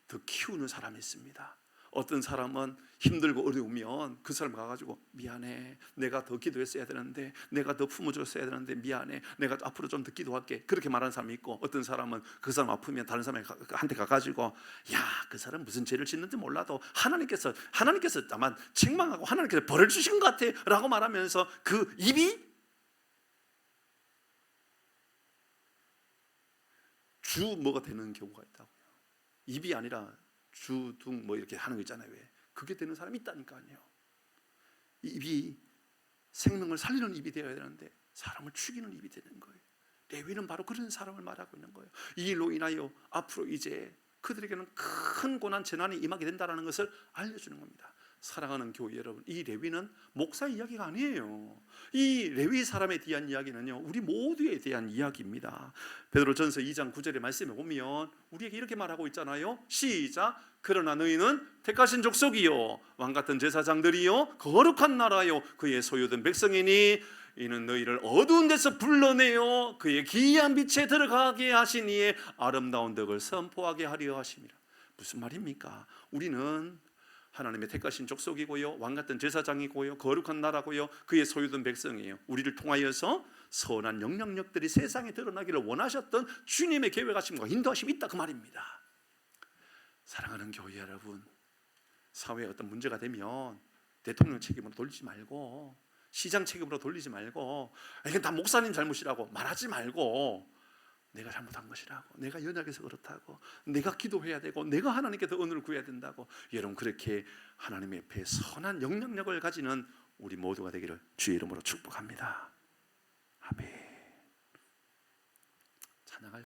더 키우는 사람이 있습니다. 어떤 사람은 힘들고 어려우면 그 사람 가가지고 미안해, 내가 더 기도했어야 되는데, 내가 더 품어줬어야 되는데 미안해, 내가 앞으로 좀 더 기도할게, 그렇게 말하는 사람이 있고, 어떤 사람은 그 사람 아프면 다른 사람한테 가가지고 야, 그 사람 무슨 죄를 짓는지 몰라도 하나님께서 다만 책망하고 하나님께서 벌을 주신 것 같아 라고 말하면서 그 입이 주 뭐가 되는 경우가 있다고요. 입이 아니라 주둥 뭐 이렇게 하는 거 있잖아요. 왜? 그게 되는 사람이 있다니까요. 이 입이 생명을 살리는 입이 되어야 되는데 사람을 죽이는 입이 되는 거예요. 레위는 바로 그런 사람을 말하고 있는 거예요. 이 일로 인하여 앞으로 이제 그들에게는 큰 고난 재난이 임하게 된다는 것을 알려주는 겁니다. 사랑하는 교회 여러분, 이 레위는 목사 이야기가 아니에요. 이 레위 사람에 대한 이야기는요, 우리 모두에 대한 이야기입니다. 베드로전서 2장 9절의 말씀에 보면 우리에게 이렇게 말하고 있잖아요. 시작. 그러나 너희는 택하신 족속이요 왕같은 제사장들이요 거룩한 나라요 그의 소유된 백성이니 이는 너희를 어두운 데서 불러내어 그의 기이한 빛에 들어가게 하시니에 아름다운 덕을 선포하게 하려 하심이라. 무슨 말입니까? 우리는 하나님의 택하신 족속이고요 왕같은 제사장이고요 거룩한 나라고요 그의 소유된 백성이에요. 우리를 통하여서 선한 영향력들이 세상에 드러나기를 원하셨던 주님의 계획하심과 인도하심이 있다 그 말입니다. 사랑하는 교회 여러분, 사회에 어떤 문제가 되면 대통령 책임으로 돌리지 말고 시장 책임으로 돌리지 말고 이건 다 목사님 잘못이라고 말하지 말고 내가 잘못한 것이라고, 내가 연약해서 그렇다고, 내가 기도해야 되고 내가 하나님께 더 은혜를 구해야 된다고, 여러분 그렇게 하나님 앞에 선한 영향력을 가지는 우리 모두가 되기를 주의 이름으로 축복합니다. 아멘. 찬양할